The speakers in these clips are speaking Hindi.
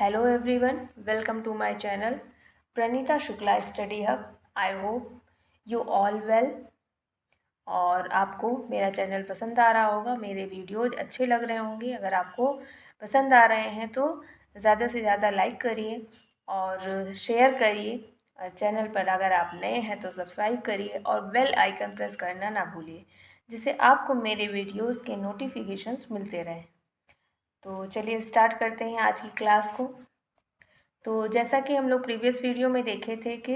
Hello everyone, welcome to my channel Pranita Shukla Study Hub. I hope you all well और आपको मेरा चैनल पसंद आ रहा होगा, मेरे वीडियोज़ अच्छे लग रहे होंगे। अगर आपको पसंद आ रहे हैं तो ज़्यादा से ज़्यादा लाइक करिए और शेयर करिए। चैनल पर अगर आप नए हैं तो सब्सक्राइब करिए और बेल आइकन प्रेस करना ना भूलिए, जिससे आपको मेरे वीडियोज़ के नोटिफिकेशंस मिलते रहें। तो चलिए स्टार्ट करते हैं आज की क्लास को। तो जैसा कि हम लोग प्रीवियस वीडियो में देखे थे कि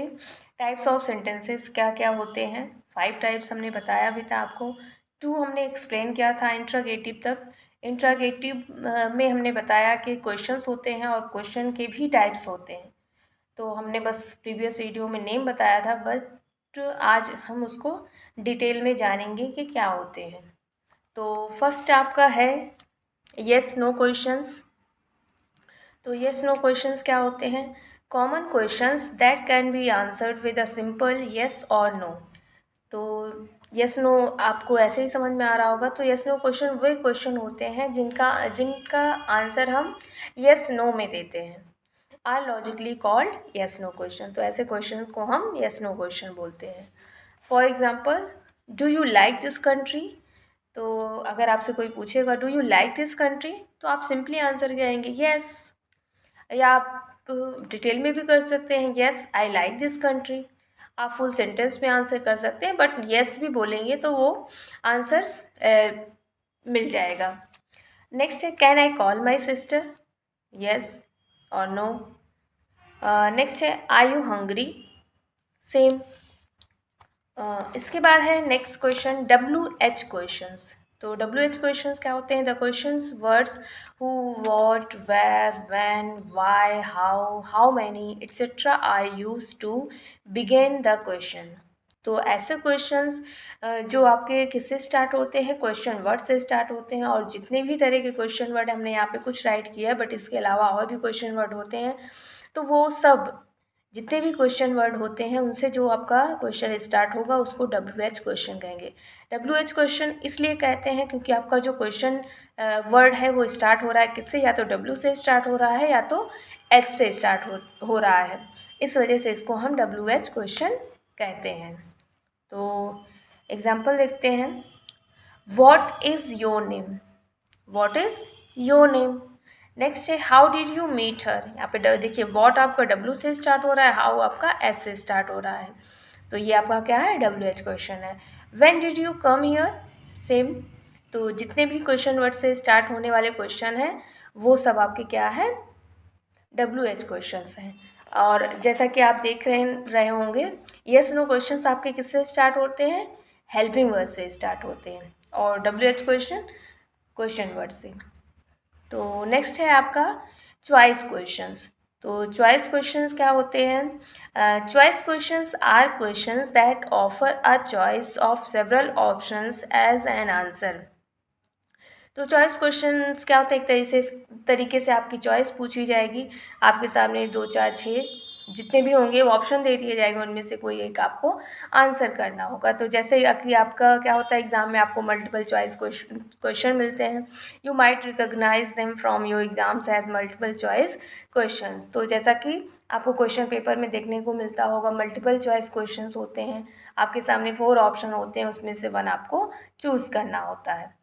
टाइप्स ऑफ सेंटेंसेस क्या क्या होते हैं। 5 टाइप्स हमने बताया भी था आपको। 2 हमने एक्सप्लेन किया था इंट्रोगेटिव तक। इंट्रोगेटिव में हमने बताया कि क्वेश्चंस होते हैं और क्वेश्चन के भी टाइप्स होते हैं। तो हमने बस प्रीवियस वीडियो में नेम बताया था, बट आज हम उसको डिटेल में जानेंगे कि क्या होते हैं। तो फर्स्ट आपका है येस नो क्वेश्चंस। तो येस नो क्वेश्चंस क्या होते हैं? Common questions that can be answered with a simple yes और नो। तो येस नो आपको ऐसे ही समझ में आ रहा होगा। तो येस नो क्वेश्चन वे क्वेश्चन होते हैं जिनका आंसर हम येस नो में देते हैं, are logically called yes no question. तो ऐसे क्वेश्चन को हम येस नो क्वेश्चन बोलते हैं। For example, do you like this country? तो अगर आपसे कोई पूछेगा do you like this country, तो आप सिंपली आंसर करेंगे येस, या आप डिटेल में भी कर सकते हैं yes I like this country. आप फुल सेंटेंस में आंसर कर सकते हैं, बट येस भी बोलेंगे तो वो आंसर्स मिल जाएगा। नेक्स्ट है can I call my sister, yes और नो। नेक्स्ट है आर यू हंग्री, सेम। इसके बाद है नेक्स्ट क्वेश्चन WH क्वेश्चंस। तो WH क्वेश्चंस क्या होते हैं? The questions words who, what, where, when, why, how many etcetera are used to begin the question. तो ऐसे क्वेश्चंस जो आपके किससे स्टार्ट होते हैं? क्वेश्चन वर्ड से स्टार्ट होते हैं। और जितने भी तरह के क्वेश्चन वर्ड हमने यहाँ पे कुछ राइट किया है, बट इसके अलावा और भी क्वेश्चन वर्ड होते हैं। तो वो सब जितने भी क्वेश्चन वर्ड होते हैं उनसे जो आपका क्वेश्चन स्टार्ट होगा उसको WH क्वेश्चन कहेंगे। WH क्वेश्चन इसलिए कहते हैं क्योंकि आपका जो क्वेश्चन वर्ड है वो स्टार्ट हो रहा है किससे? या तो W से स्टार्ट हो रहा है या तो H से स्टार्ट हो रहा है। इस वजह से इसको हम WH क्वेश्चन कहते हैं। तो एग्जाम्पल देखते हैं। What is your name? What is your name. Next है how did you meet her. यहाँ पे देखिए वॉट आपका W से स्टार्ट हो रहा है, हाउ आपका S से स्टार्ट हो रहा है। तो ये आपका क्या है? WH क्वेश्चन है। When did you come here, same. तो जितने भी क्वेश्चन वर्ड से स्टार्ट होने वाले क्वेश्चन हैं वो सब आपके क्या है? WH क्वेश्चंस हैं। और जैसा कि आप देख रहे होंगे येस नो क्वेश्चंस आपके किससे स्टार्ट होते हैं? हेल्पिंग वर्ड से स्टार्ट होते हैं, और WH क्वेश्चन वर्ड से। तो नेक्स्ट है आपका चॉइस क्वेश्चंस। तो चॉइस क्वेश्चंस क्या होते हैं? Choice questions are questions that offer a choice of several options as an answer. तो चॉइस क्वेश्चंस क्या होते हैं? एक तरीके से आपकी चॉइस पूछी जाएगी, आपके सामने 2 4 6 जितने भी होंगे वो ऑप्शन दे दिए जाएंगे, उनमें से कोई एक आपको आंसर करना होगा। तो जैसे कि आपका क्या होता है एग्ज़ाम में आपको मल्टीपल चॉइस क्वेश्चन मिलते हैं। You might recognise them from your exams as multiple choice question. तो जैसा कि आपको क्वेश्चन पेपर में देखने को मिलता होगा, मल्टीपल चॉइस क्वेश्चन होते हैं, आपके सामने 4 ऑप्शन होते हैं, उसमें से 1 आपको चूज़ करना होता है।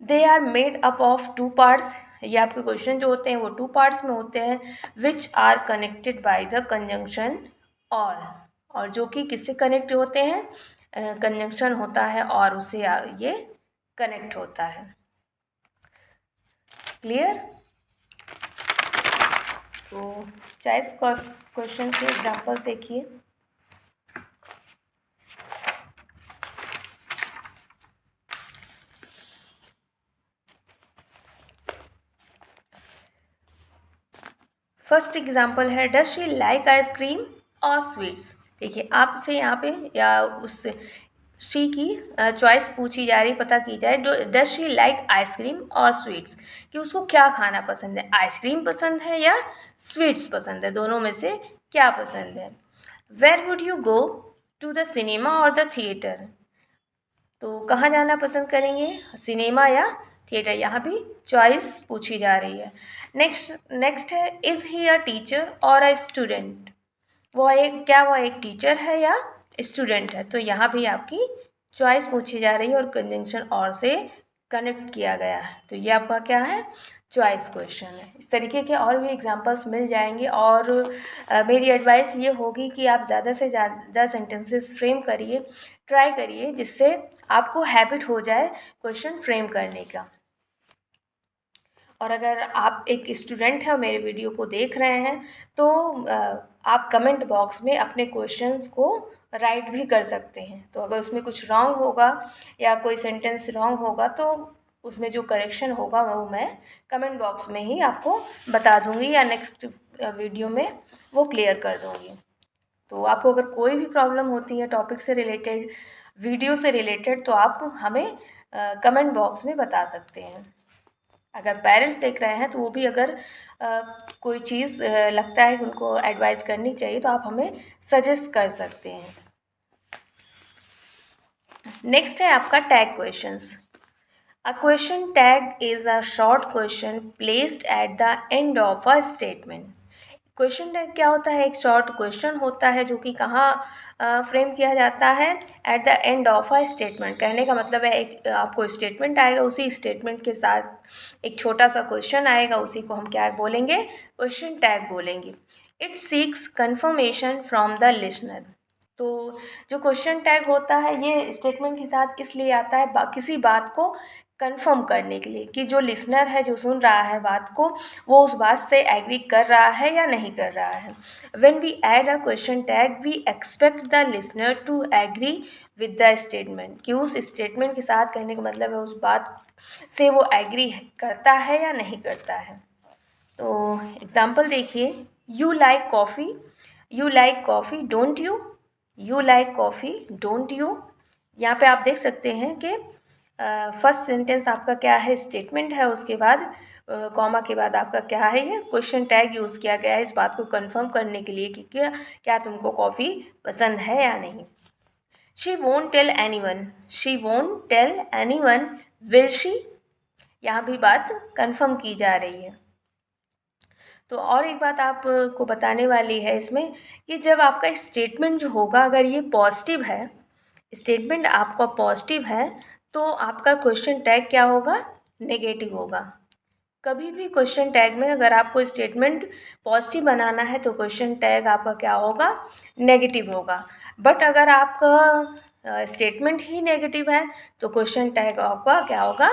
They are made up of 2 parts. ये आपके क्वेश्चन जो होते हैं वो 2 पार्ट्स में होते हैं, which are connected by the conjunction और जो कि किससे कनेक्ट होते हैं? कंजंक्शन होता है और उससे ये कनेक्ट होता है। क्लियर? तो चॉइस क्वेश्चन के एग्जांपल्स देखिए। फर्स्ट एग्जाम्पल है डज शी लाइक आइसक्रीम और स्वीट्स। देखिए आपसे यहाँ पे या उससे शी की चॉइस पूछी जा रही, पता की जाए डज शी लाइक आइसक्रीम और स्वीट्स, कि उसको क्या खाना पसंद है, आइसक्रीम पसंद है या स्वीट्स पसंद है, दोनों में से क्या पसंद है। Where would you go to the cinema और द थिएटर। तो कहाँ जाना पसंद करेंगे, सिनेमा या थिएटर, यहाँ भी चॉइस पूछी जा रही है। नेक्स्ट है इज़ ही अ टीचर और अ स्टूडेंट, वो एक टीचर है या स्टूडेंट है, तो यहाँ भी आपकी चॉइस पूछी जा रही है और कंजंक्शन और से कनेक्ट किया गया है, तो ये आपका क्या है, चॉइस क्वेश्चन है। इस तरीके के और भी एग्जांपल्स मिल जाएंगे और मेरी एडवाइस ये होगी कि आप ज़्यादा से ज़्यादा सेंटेंसेस फ्रेम करिए, ट्राई करिए, जिससे आपको हैबिट हो जाए क्वेश्चन फ्रेम करने का। और अगर आप एक स्टूडेंट हैं और मेरे वीडियो को देख रहे हैं तो आप कमेंट बॉक्स में अपने क्वेश्चंस को राइट भी कर सकते हैं। तो अगर उसमें कुछ रॉन्ग होगा या कोई सेंटेंस रॉन्ग होगा तो उसमें जो करेक्शन होगा वो मैं कमेंट बॉक्स में ही आपको बता दूंगी या नेक्स्ट वीडियो में वो क्लियर कर दूंगी। तो आपको अगर कोई भी प्रॉब्लम होती है टॉपिक से रिलेटेड, वीडियो से रिलेटेड, तो आप हमें कमेंट बॉक्स में बता सकते हैं। अगर पेरेंट्स देख रहे हैं तो वो भी अगर कोई चीज़ लगता है कि उनको एडवाइस करनी चाहिए तो आप हमें सजेस्ट कर सकते हैं। नेक्स्ट है आपका tag questions. A question tag is a short question placed at the end of a statement. Question tag क्या होता है, एक शॉर्ट क्वेश्चन होता है जो कि कहाँ फ्रेम किया जाता है, at the end of a statement. कहने का मतलब है एक आपको स्टेटमेंट आएगा, उसी स्टेटमेंट के साथ एक छोटा सा क्वेश्चन आएगा, उसी को हम क्या बोलेंगे, क्वेश्चन टैग बोलेंगे। It seeks confirmation from the listener. तो जो क्वेश्चन टैग होता है ये स्टेटमेंट के साथ इसलिए आता है किसी बात को कंफर्म करने के लिए कि जो लिसनर है, जो सुन रहा है बात को, वो उस बात से एग्री कर रहा है या नहीं कर रहा है। When we add a question tag we expect the listener to agree with the statement, कि उस स्टेटमेंट के साथ, कहने का मतलब है उस बात से वो एग्री करता है या नहीं करता है। तो एग्जाम्पल देखिए, you like coffee don't you, you like coffee don't you. यहाँ पे आप देख सकते हैं कि फर्स्ट सेंटेंस आपका क्या है, स्टेटमेंट है, उसके बाद कॉमा के बाद आपका क्या है, ये क्वेश्चन टैग यूज़ किया गया है इस बात को कंफर्म करने के लिए कि क्या तुमको कॉफ़ी पसंद है या नहीं। She won't tell anyone will she, यहाँ भी बात कंफर्म की जा रही है। तो और एक बात आपको बताने वाली है इसमें कि जब आपका स्टेटमेंट जो होगा अगर ये पॉजिटिव है, स्टेटमेंट आपका पॉजिटिव है, तो आपका क्वेश्चन टैग क्या होगा, नेगेटिव होगा। कभी भी क्वेश्चन टैग में अगर आपको स्टेटमेंट पॉजिटिव बनाना है तो क्वेश्चन टैग आपका क्या होगा, नेगेटिव होगा। बट अगर आपका स्टेटमेंट ही नेगेटिव है तो क्वेश्चन टैग आपका क्या होगा,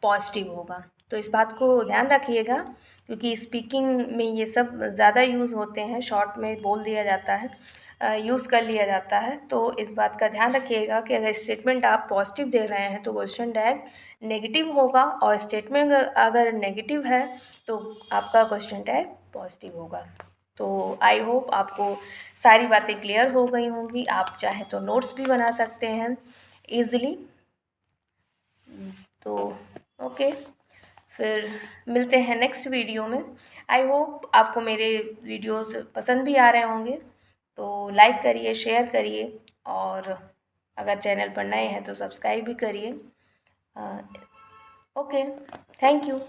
पॉजिटिव होगा। तो इस बात को ध्यान रखिएगा, क्योंकि स्पीकिंग में ये सब ज़्यादा यूज़ होते हैं, शॉर्ट में बोल दिया जाता है, यूज़ कर लिया जाता है। तो इस बात का ध्यान रखिएगा कि अगर स्टेटमेंट आप पॉजिटिव दे रहे हैं तो क्वेश्चन टैग नेगेटिव होगा, और स्टेटमेंट अगर नेगेटिव है तो आपका क्वेश्चन टैग पॉजिटिव होगा। तो आई होप आपको सारी बातें क्लियर हो गई होंगी। आप चाहे तो नोट्स भी बना सकते हैं ईज़िली। तो ओके, फिर मिलते हैं नेक्स्ट वीडियो में। आई होप आपको मेरे वीडियोस पसंद भी आ रहे होंगे, तो लाइक करिए, शेयर करिए, और अगर चैनल पर नए हैं तो सब्सक्राइब भी करिए। Okay, thank you.